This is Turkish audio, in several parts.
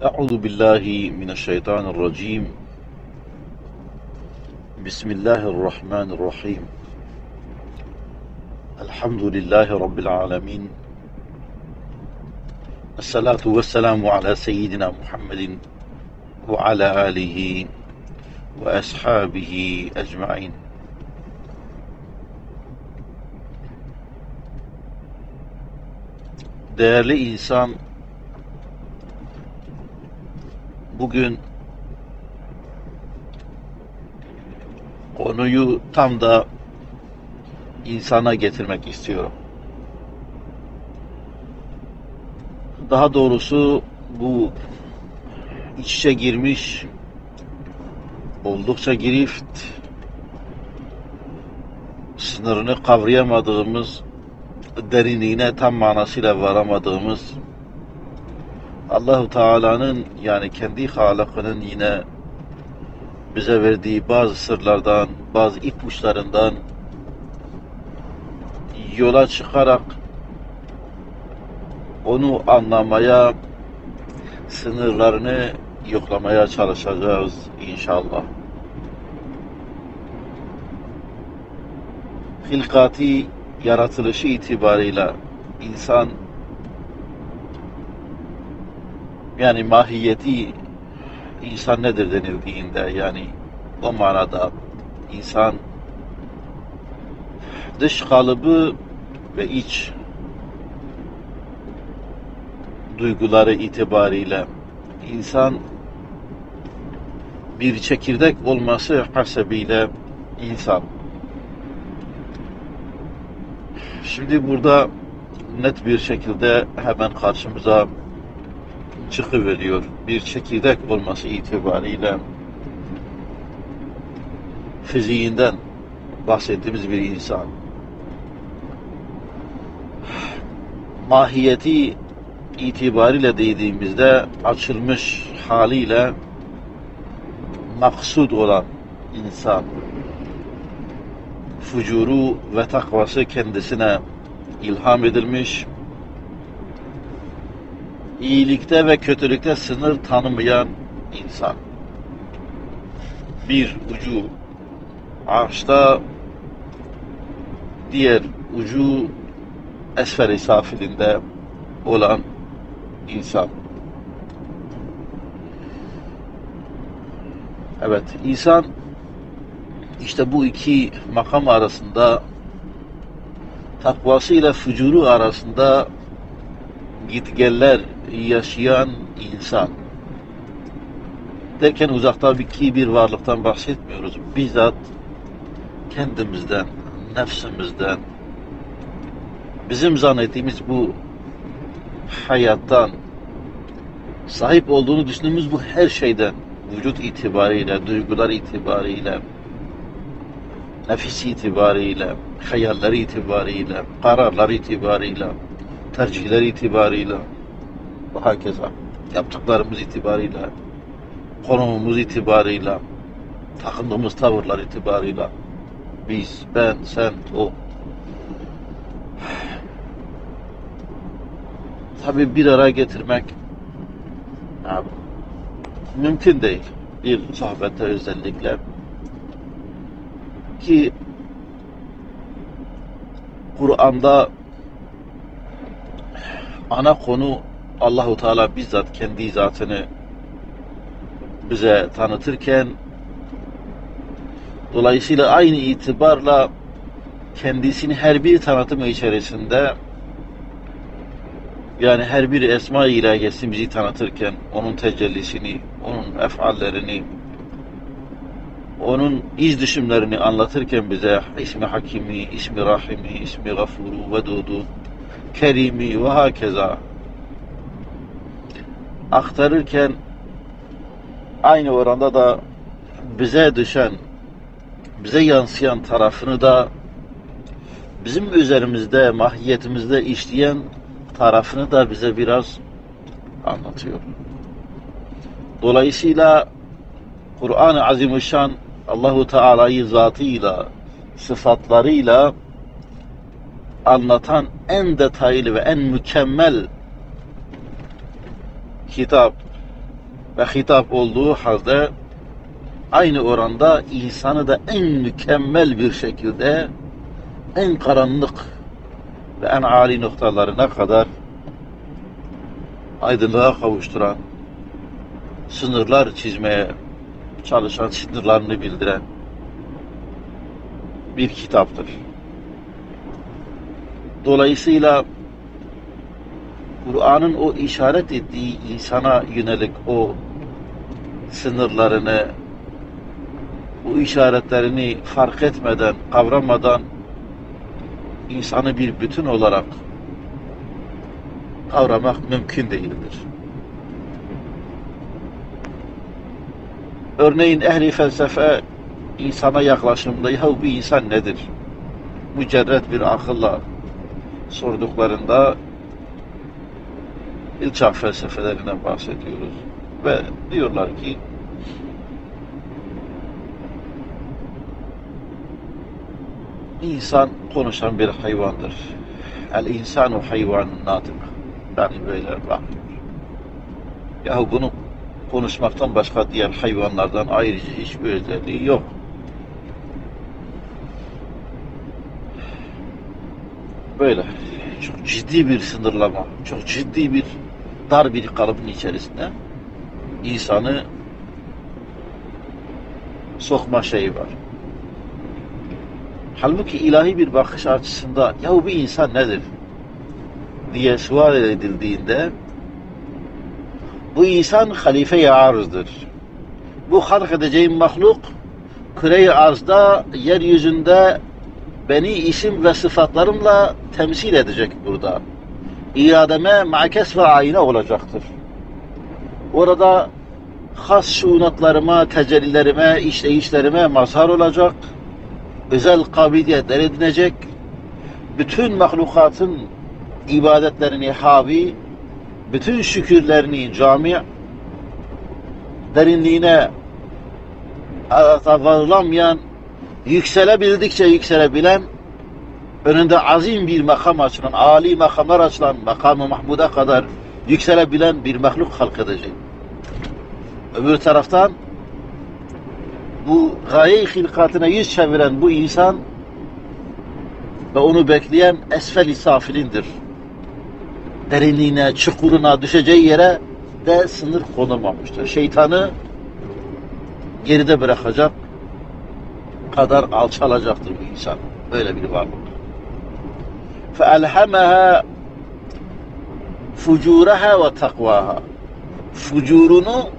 Euzu billahi mineşşeytanirracim. Bismillahirrahmanirrahim. Elhamdülillahi rabbil alamin. Esselatu vesselamu ala seyyidina Muhammedin ve ala alihi ve ashabihi ecmaîn. Değerli insan, bugün konuyu tam da insana getirmek istiyorum. Daha doğrusu bu iç içe girmiş, oldukça girift, sınırını kavrayamadığımız, derinliğine tam manasıyla varamadığımız, Allah-u Teala'nın yani kendi halakının yine bize verdiği bazı sırlardan, bazı ipuçlarından yola çıkarak onu anlamaya, sınırlarını yoklamaya çalışacağız inşallah. Hilkati yaratılışı itibarıyla insan, yani mahiyeti insan nedir denildiğinde, yani o manada insan dış kalıbı ve iç duyguları itibariyle insan bir çekirdek olması hasebiyle insan. Şimdi burada net bir şekilde hemen karşımıza çıkıveriyor. Bir çekirdek olması itibariyle fiziğinden bahsettiğimiz bir insan. Mahiyeti itibariyle dediğimizde açılmış haliyle maksud olan insan. Fucuru ve takvası kendisine ilham edilmiş, iyilikte ve kötülükte sınır tanımayan insan. Bir ucu arşta, diğer ucu esfel-i safilinde olan insan. Evet, insan işte bu iki makam arasında, takvasıyla fücuru arasında gitgeller yaşayan insan. Derken uzaktaki bir varlıktan bahsetmiyoruz. Bizzat kendimizden, nefsimizden, bizim zannettiğimiz bu hayattan, sahip olduğunu düşündüğümüz bu her şeyden, vücut itibariyle, duygular itibariyle, nefis itibariyle, hayalleri itibariyle, kararlar itibariyle, tercihler itibariyle, ve hakeza yaptıklarımız itibariyle, konumumuz itibariyle, takındığımız tavırlar itibariyle, biz, ben, sen, o. Tabii bir araya getirmek mümkün değil. Bir sohbette özellikle. Ki Kur'an'da ana konu Allah-u Teala bizzat kendi zatını bize tanıtırken, dolayısıyla aynı itibarla kendisini her bir tanıtımı içerisinde, yani her bir esma-i ilahiyesini bizi tanıtırken, onun tecellisini, onun efallerini, onun iz düşümlerini anlatırken bize ismi Hakimi, ismi Rahimi, ismi Gafuru, Vedudu, Kerimi ve hakeza aktarırken, aynı oranda da bize düşen, bize yansıyan tarafını da, bizim üzerimizde, mahiyetimizde işleyen tarafını da bize biraz anlatıyor. Dolayısıyla Kur'an-ı Azimüşşan Allah-u Teala'yı zatıyla, sıfatlarıyla anlatan en detaylı ve en mükemmel kitap, ve hitap olduğu halde aynı oranda insanı da en mükemmel bir şekilde en karanlık ve en âli noktalarına kadar aydınlığa kavuşturan, sınırlar çizmeye çalışan, sınırlarını bildiren bir kitaptır. Dolayısıyla Kur'an'ın o işaret ettiği insana yönelik o sınırlarını, bu işaretlerini fark etmeden, kavramadan insanı bir bütün olarak kavramak mümkün değildir. Örneğin ehli felsefe insana yaklaşımda ya bu insan nedir? Mücerret bir akılla sorduklarında ilçak felsefelerinden bahsediyoruz ve diyorlar ki insan konuşan bir hayvandır. El insanu hayvan natık. Yani böyle bakıyor. Yahu bunu konuşmaktan başka diğer hayvanlardan ayrıca hiçbir özelliği yok. Böyle çok ciddi bir sınırlama, çok ciddi bir dar bir kalıbın içerisinde insanı sokma şeyi var. Halbuki ilahi bir bakış açısında yahu bir insan nedir diye sual edildiğinde bu insan halife-i arzdır. Bu halk edeceğim mahluk küre-i arzda, yeryüzünde beni isim ve sıfatlarımla temsil edecek burada. İrademe makes ve ayna olacaktır. Orada has şuunatlarıma, tecellilerime, işleyişlerime mazhar olacak, özel kabiliyetler edinecek, bütün mahlukatın ibadetlerini havi, bütün şükürlerini cami, derinliğine varılamayan, yükselebildikçe yükselebilen, önünde azim bir makam açılan, âli makamlar açılan, makam-ı mahmuda kadar yükselebilen bir mahluk halk edecek. Öbür taraftan bu gaye-i hilkatına yüz çeviren bu insan ve onu bekleyen esfel-i safilindir. Derinliğine, çukuruna, düşeceği yere de sınır konulmamıştır. Şeytanı geride bırakacak kadar alçalacaktır bu insan. Böyle bir varlık. فَأَلْهَمَهَا فُجُورَهَا وَتَقْوَاهَا Fucurunu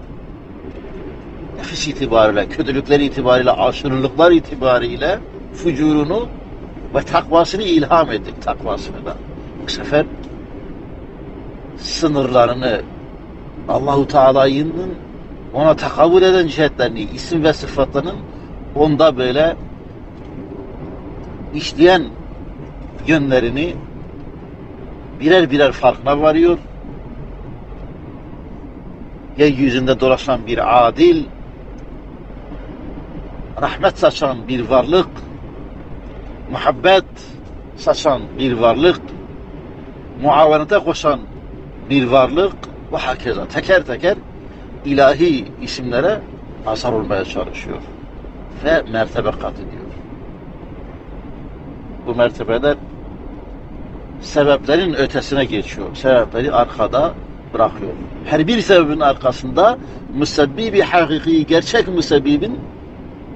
nefis itibariyle, kötülükler itibariyle, aşırılıklar itibariyle fucurunu ve takvasını ilham ettik, takvasını da. Bu sefer sınırlarını, Allahu Teala'nın ona takabül eden cihetlerini, isim ve sıfatlarının onda böyle işleyen yönlerini birer birer farkına varıyor. Yeryüzünde dolaşan bir adil, rahmet saçan bir varlık, muhabbet saçan bir varlık, muavenete koşan bir varlık ve hakeza teker teker ilahi isimlere mazhar olmaya çalışıyor ve mertebe kat ediyor. Bu mertebeler sebeplerin ötesine geçiyor. Sebepleri arkada bırakıyor. Her bir sebebin arkasında müsebbibi hakiki, gerçek müsebbibin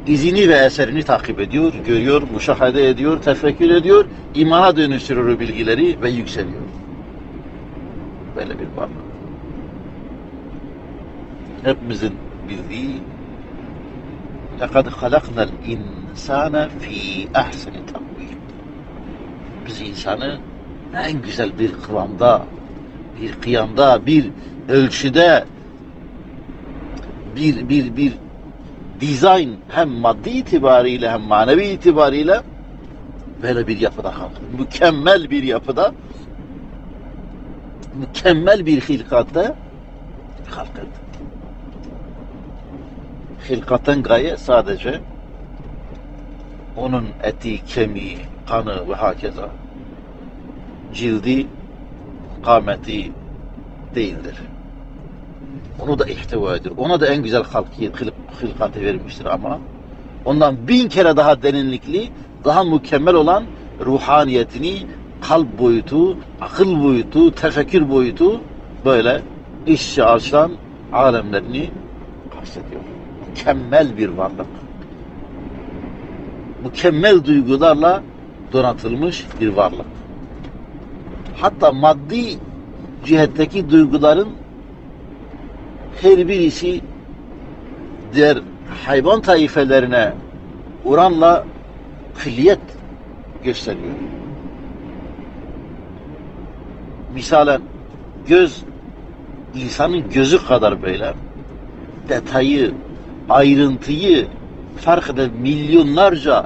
izini ve eserini takip ediyor, görüyor, müşahede ediyor, tefekkür ediyor, imana dönüştürüyor bilgileri ve yükseliyor. Böyle bir varlık. Hepimizin bildiği لَقَدْ خَلَقْنَا الْاِنْسَانَ ف۪ي اَحْسَنِ تَقْوِيمٍ Biz insanı en güzel bir kıvamda, bir kıyamda, bir ölçüde, bir dizayn hem maddi itibariyle hem manevi itibariyle böyle bir yapıda halk. Mükemmel bir yapıda, mükemmel bir hilkatta halk edildi. Hilkatın gaye sadece onun eti, kemiği, kanı ve hakeza cildi, kâmeti değildir. onu da ihtiva ediyor. Ona da en güzel hılkatı vermiştir ama ondan 1000 kere daha derinlikli, daha mükemmel olan ruhaniyetini, kalp boyutu, akıl boyutu, tefekkür boyutu böyle işçi açılan alemlerini kastediyor. Mükemmel bir varlık. Mükemmel duygularla donatılmış bir varlık. Hatta maddi cihetteki duyguların her birisi diğer hayvan taifelerine oranla külliyet gösteriyor. Misalen göz, insanın gözü kadar böyle detayı, ayrıntıyı fark eden, milyonlarca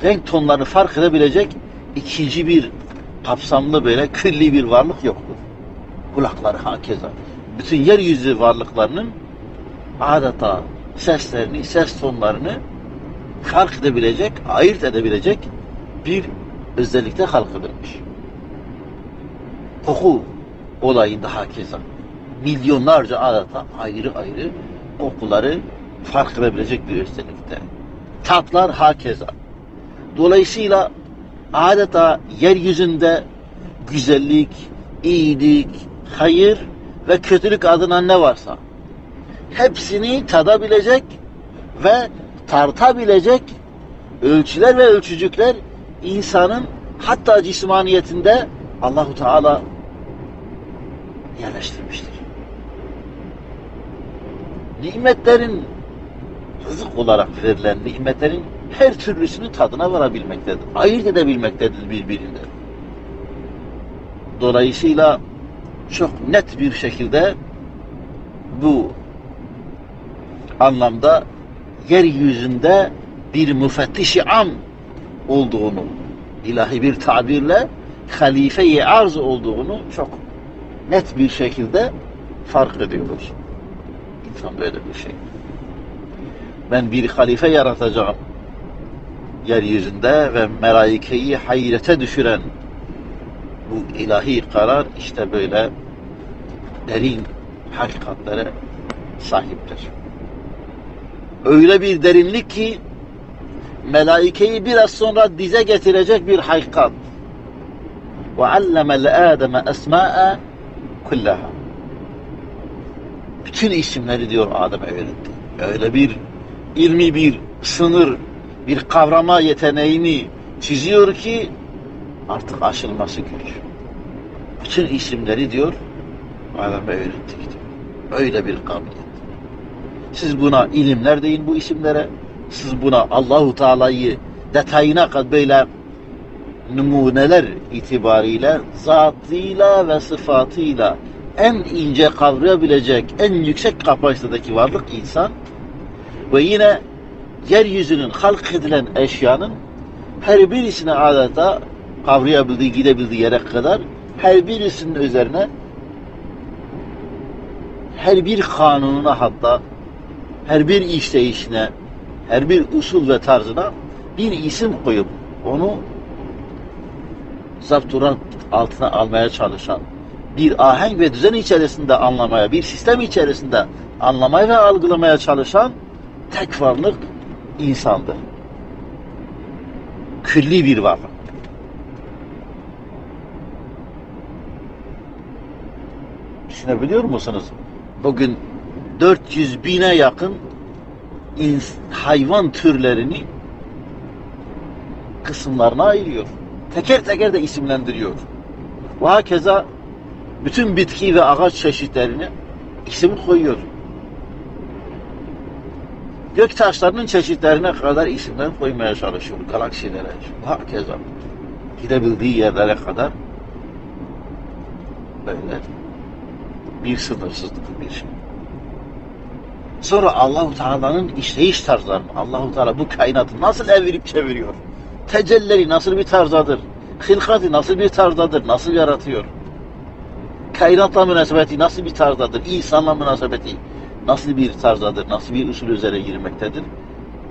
renk tonlarını fark edebilecek ikinci bir kapsamlı böyle külli bir varlık yoktur. Kulakları hakeza. Bütün yeryüzü varlıklarının adeta seslerini, ses tonlarını fark edebilecek, ayırt edebilecek bir özellikte halk edilmiş. Koku olayında hakeza. Milyonlarca adeta ayrı ayrı kokuları fark edebilecek bir özellikte. Tatlar hakeza. Dolayısıyla adeta yeryüzünde güzellik, iyilik, hayır ve kötülük adına ne varsa hepsini tadabilecek ve tartabilecek ölçüler ve ölçücükler insanın hatta cismaniyetinde Allahu Teala yerleştirmiştir. Nimetlerin rızık olarak verilen nimetlerin her türlüsünün tadına varabilmektedir. Ayırt edebilmektedir birbirinden. Dolayısıyla çok net bir şekilde bu anlamda yeryüzünde bir müfettiş-i am olduğunu, ilahi bir tabirle halife-i arz olduğunu çok net bir şekilde fark ediyoruz. İnsan böyle bir şey. Ben bir halife yaratacağım yeryüzünde ve melaikeyi hayrete düşüren bu ilahi karar işte böyle derin hakikatlere sahiptir. Öyle bir derinlik ki melaikeyi biraz sonra dize getirecek bir hakikat. وَعَلَّمَ الْآدَمَ أَسْمَاءَ كُلَّهَا Bütün isimleri diyor Adem'e öğretti. Öyle bir ilmi bir sınır, bir kavrama yeteneğini çiziyor ki artık aşılması güç. Bütün isimleri diyor Adem'e öğrettik diyor. Öyle bir kabiliyet. Siz buna ilimler deyin bu isimlere. Siz buna Allahu Teala'yı detayına kadar böyle numuneler itibariyle zatıyla ve sıfatıyla en ince kavrayabilecek, en yüksek kapasitedeki varlık insan ve yine yeryüzünün halk edilen eşyanın her birisine adeta kavrayabildiği, gidebildiği yere kadar her birisinin üzerine her bir kanununa hatta her bir işleyişine, her bir usul ve tarzına bir isim koyup onu zapturan altına almaya çalışan, bir ahenk ve düzen içerisinde anlamaya, bir sistem içerisinde anlamaya ve algılamaya çalışan tek varlık insandır. Külli bir varlık. Düşünebiliyor musunuz? Bugün 400 bine yakın hayvan türlerini kısımlarına ayırıyor. Teker teker de isimlendiriyor. Ve hakeza bütün bitki ve ağaç çeşitlerini isim koyuyor. Göktaşlarının çeşitlerine kadar isimler koymaya çalışıyor. Galaksilere, hakeza gidebildiği yerlere kadar böyle bir sınırsızlık bir şey. Sonra Allahu Teala'nın işleyiş tarzlarını, Allahu Teala bu kainatı nasıl evirip çeviriyor? Tecelleri nasıl bir tarzadır? Hilkatı nasıl bir tarzadır? Nasıl yaratıyor? Kainatla münasebeti nasıl bir tarzdadır? İnsanla münasebeti nasıl bir tarzdadır? Nasıl bir usul üzere girmektedir?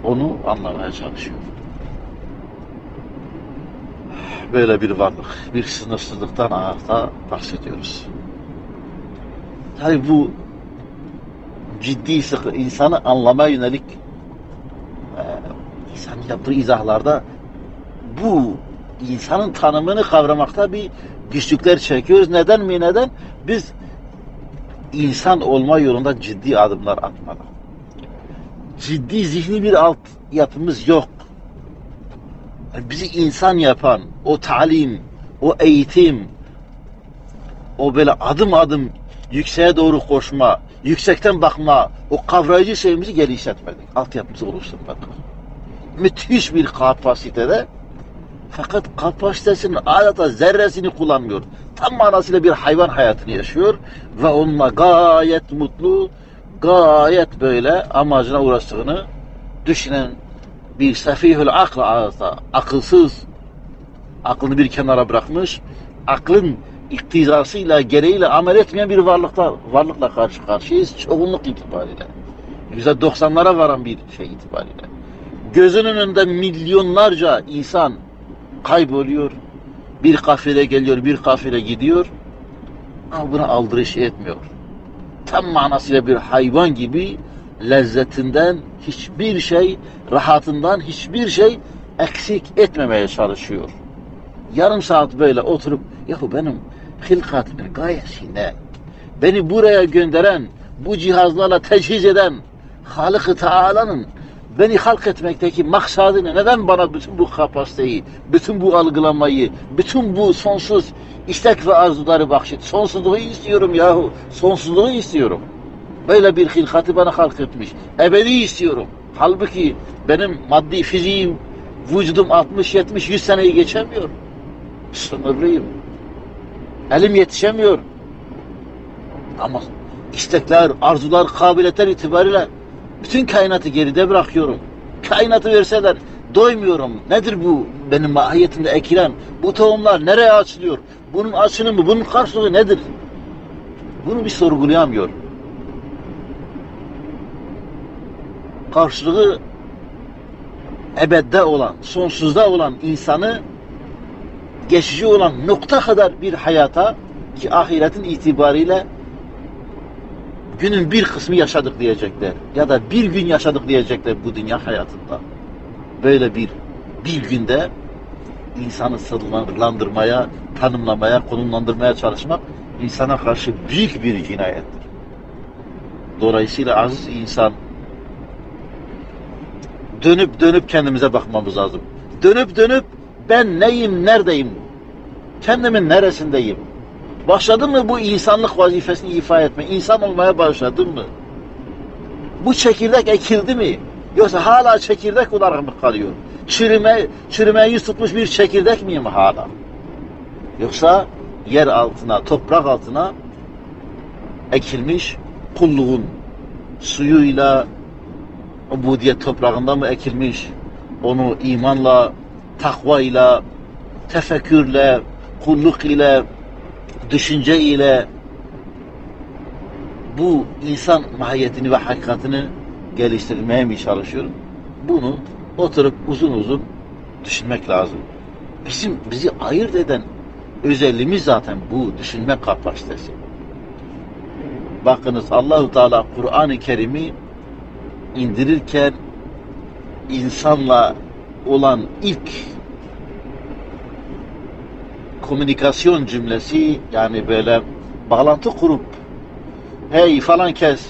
Onu anlamaya çalışıyor. Böyle bir varlık, bir sınırsızlıktan ahta bahsediyoruz. Tabi bu ciddi sıkı, insanı anlamaya yönelik insanın yaptığı izahlarda bu insanın tanımını kavramakta bir güçlükler çekiyoruz. Neden mi? Neden? Biz insan olma yolunda ciddi adımlar atmalı. Ciddi zihni bir alt yapımız yok. Bizi insan yapan o talim, o eğitim, o böyle adım adım yükseğe doğru koşma, yüksekten bakma, o kavrayıcı şeyimizi geliştirmedik. Altyapımızı oluşturmadık. Müthiş bir kapasitede, fakat kapasitesinin adeta zerresini kullanmıyor. Tam manasıyla bir hayvan hayatını yaşıyor ve onunla gayet mutlu, gayet böyle amacına uğraştığını düşünen bir sefihül akl, adeta akılsız, aklını bir kenara bırakmış, aklın iktizasıyla, gereğiyle amel etmeyen bir varlıkla karşı karşıyayız çoğunluk itibariyle. %90'lara varan bir şey itibariyle. Gözünün önünde milyonlarca insan kayboluyor. Bir kafile geliyor, bir kafile gidiyor. Ama buna aldırış etmiyor. Tam manasıyla bir hayvan gibi lezzetinden hiçbir şey, rahatından hiçbir şey eksik etmemeye çalışıyor. Yarım saat böyle oturup, yahu benim hilkatimin gayesi ne? Beni buraya gönderen, bu cihazlarla teçhiz eden Halık-ı Teala'nın beni halk etmekteki maksadı ne? Neden bana bütün bu kapasiteyi, bütün bu algılamayı, bütün bu sonsuz istek ve arzuları bahşet? Sonsuzluğu istiyorum yahu, sonsuzluğu istiyorum. Böyle bir hilkatı bana halk etmiş. Ebedi istiyorum. Halbuki benim maddi fiziğim, vücudum 60, 70, 100 seneyi geçemiyor. Sınırlıyım. Elim yetişemiyor. Ama istekler, arzular, kabiliyetler itibariyle bütün kainatı geride bırakıyorum. Kainatı verseler doymuyorum. Nedir bu benim mahiyetimde ekilen? Bu tohumlar nereye açılıyor? Bunun açılımı, bunun karşılığı nedir? Bunu bir sorgulayamıyor. Karşılığı ebedde olan, sonsuzda olan insanı geçici olan nokta kadar bir hayata, ki ahiretin itibariyle günün bir kısmı yaşadık diyecekler. Ya da bir gün yaşadık diyecekler bu dünya hayatında. Böyle bir günde insanı sınırlandırmaya, tanımlamaya, konumlandırmaya çalışmak insana karşı büyük bir cinayettir. Dolayısıyla aziz insan, dönüp kendimize bakmamız lazım. Dönüp ben neyim, neredeyim? Kendimin neresindeyim? Başladın mı bu insanlık vazifesini ifa etme? İnsan olmaya başladın mı? Bu çekirdek ekildi mi? Yoksa hala çekirdek olarak mı kalıyor? Çürümeye yüz tutmuş bir çekirdek miyim hala? Yoksa yer altına, toprak altına ekilmiş kulluğun suyuyla, ubudiyet toprağında mı ekilmiş? Onu imanla, takvayla, tefekkürle, kulluk ile, düşünce ile bu insan mahiyetini ve hakikatini geliştirmeye mi çalışıyorum? Bunu oturup uzun uzun düşünmek lazım. Bizi ayırt eden özelliğimiz zaten bu düşünme kapasitesi. Bakınız Allah-u Teala Kur'an-ı Kerim'i indirirken insanla olan ilk komünikasyon cümlesi, yani böyle bağlantı kurup hey falan kes,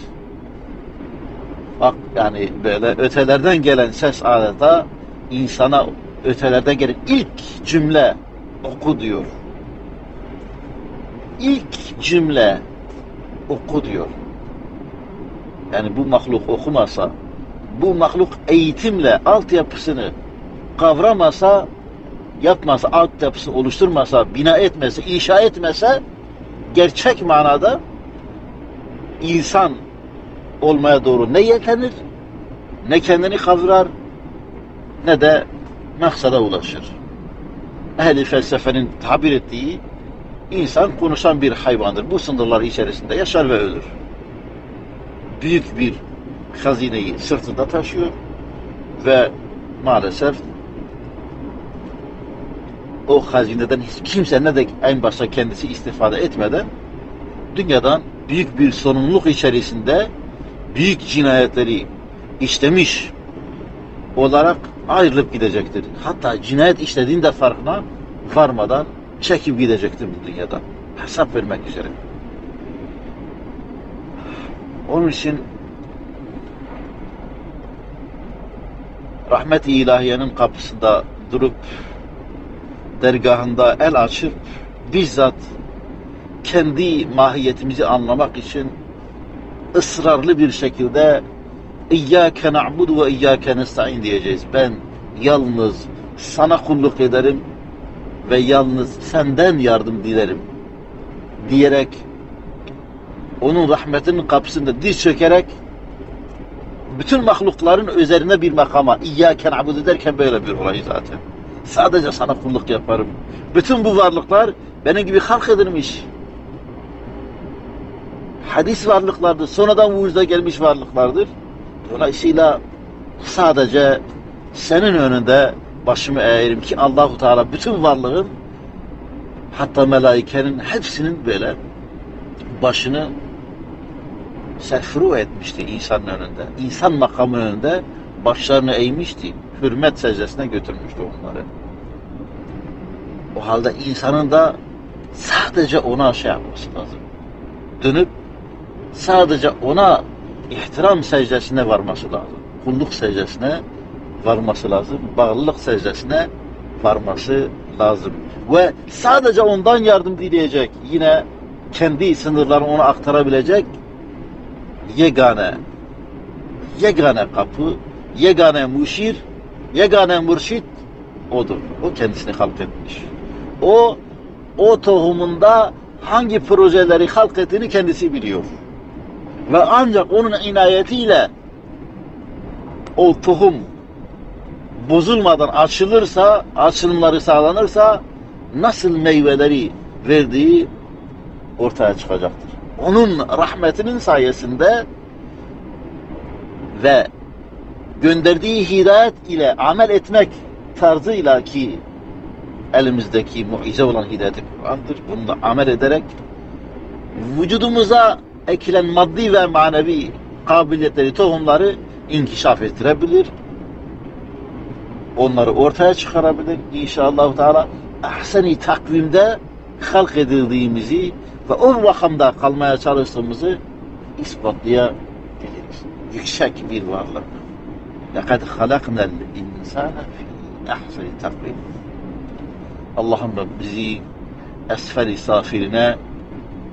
bak yani böyle ötelerden gelen ses adeta insana ötelerden gelen ilk cümle oku diyor. İlk cümle oku diyor. Yani bu mahluk okumasa, bu mahluk eğitimle altyapısını kavramasa, yapmasa, altyapısını oluşturmasa, bina etmese, inşa etmese, gerçek manada insan olmaya doğru ne yetenir, ne kendini kavrar, ne de maksada ulaşır. Ehli felsefenin tabir ettiği, insan konuşan bir hayvandır. Bu sınırlar içerisinde yaşar ve ölür. Büyük bir hazineyi sırtında taşıyor ve maalesef o hazineden hiç kimse, ne de en başta kendisi istifade etmeden dünyadan büyük bir sorumluluk içerisinde büyük cinayetleri işlemiş olarak ayrılıp gidecektir. Hatta cinayet işlediğinde farkına varmadan çekip gidecektir bu dünyadan. Hesap vermek üzere. Onun için rahmet-i ilahiyenin kapısında durup dergahında el açıp bizzat kendi mahiyetimizi anlamak için ısrarlı bir şekilde İyyâke na'budu ve iyyâke nesta'in diyeceğiz. Ben yalnız sana kulluk ederim ve yalnız senden yardım dilerim diyerek onun rahmetinin kapısında diz çökerek bütün mahlukların üzerine bir makama İyyâke na'budu derken böyle bir olay zaten. Sadece sana kulluk yaparım. Bütün bu varlıklar benim gibi halk edilmiş. Hadis varlıklardır. Sonradan vücuda gelmiş varlıklardır. Dolayısıyla sadece senin önünde başımı eğerim ki Allahu Teala bütün varlığın hatta melaikenin hepsinin böyle başını serfuru etmişti insanın önünde. İnsan makamının önünde başlarını eğmişti. Hürmet secdesine götürmüştü onları. O halde insanın da sadece ona şey yapması lazım. Dönüp sadece ona ihtiram secdesine varması lazım. Kulluk secdesine varması lazım. Bağlılık secdesine varması lazım. Ve sadece ondan yardım dileyecek. Yine kendi sınırlarını ona aktarabilecek yegane kapı, yegane müşir, yegane mürşit odur. O kendisini halk etmiş. O tohumunda hangi projeleri halk ettiğini kendisi biliyor. Ve ancak onun inayetiyle o tohum bozulmadan açılırsa, açılımları sağlanırsa nasıl meyveleri verdiği ortaya çıkacaktır. Onun rahmetinin sayesinde ve gönderdiği hidayet ile amel etmek tarzıyla ki elimizdeki mucize olan hidayet-i Kur'an'dır. Bununla amel ederek vücudumuza ekilen maddi ve manevi kabiliyetleri, tohumları inkişaf ettirebilir. Onları ortaya çıkarabilir. İnşallah Teala ahsen-i takvimde halk edildiğimizi ve o makamda kalmaya çalıştığımızı ispatlayabiliriz. Yüksek bir varlık. لَقَدْ خَلَقْنَا الْاِنْسَانَ فِي اَحْسَنِ takvim. Allah'ım bizi esfel-i safirine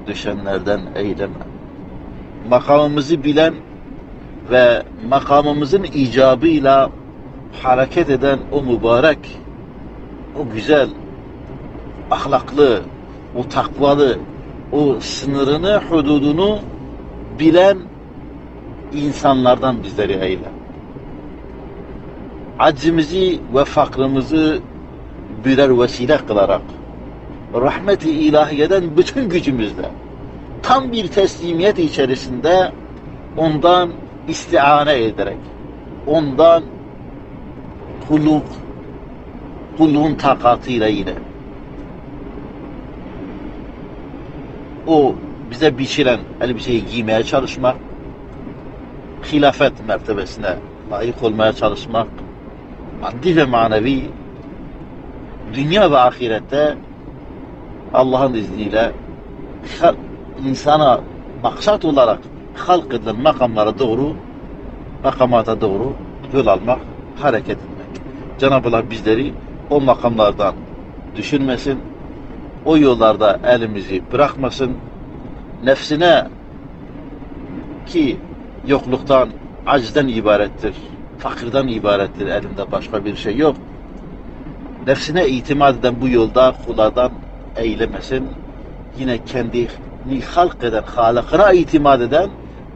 düşenlerden eyleme. Makamımızı bilen ve makamımızın icabıyla hareket eden o mübarek, o güzel, ahlaklı, o takvalı, o sınırını, hududunu bilen insanlardan bizleri eyle. Aczimizi ve fakrımızı birer vesile kılarak rahmet-i ilahiyeden bütün gücümüzle tam bir teslimiyet içerisinde ondan istiane ederek ondan kulluğun takatıyla yine o bize biçilen elbiseyi giymeye çalışmak, hilafet mertebesine layık olmaya çalışmak, maddi ve manevi dünya ve ahirette Allah'ın izniyle insana maksat olarak halk edilen makamata doğru yol almak, hareket etmek. Cenab-ı Allah bizleri o makamlardan düşürmesin, o yollarda elimizi bırakmasın, nefsine ki yokluktan, acizden ibarettir, fakirden ibarettir, elinde başka bir şey yok. Nefsine itimat eden bu yolda kullardan eylemesin, yine kendini halk eden, Halık'ına itimat eden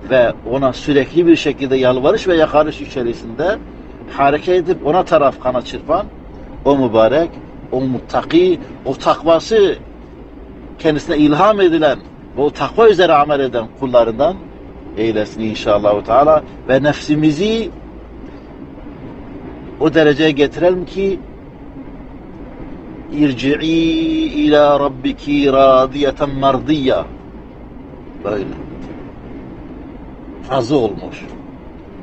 ve ona sürekli bir şekilde yalvarış ve yakarış içerisinde hareket edip ona taraf kana çırpan o mübarek, o muttaki, o takvası kendisine ilham edilen ve o takva üzere amel eden kullarından eylesin inşallah Teala ve nefsimizi o dereceye getirelim ki irci'i ila rabbiki radiyeten mardiyya, böyle razı olmuş.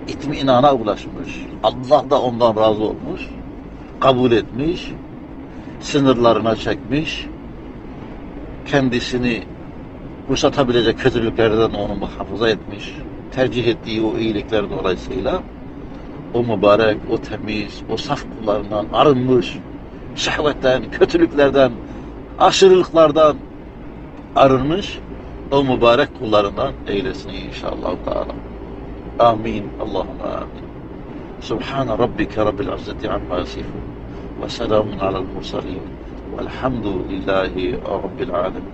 İtminana ulaşmış. Allah da ondan razı olmuş. Kabul etmiş. Sınırlarına çekmiş. Kendisini kuşatabilecek kötülüklerden onu muhafaza etmiş. Tercih ettiği o iyilikler dolayısıyla o mübarek, o temiz, o saf kullarından arınmış. Şehvetten, kötülüklerden, aşırılıklardan arınmış. O mübarek kullarından eylesin inşallah Teala. Amin. Allahümme amin. Subhane rabbike rabbil izzeti amma yasifun ve selamun alel mursalin velhamdülillahi rabbil alemin.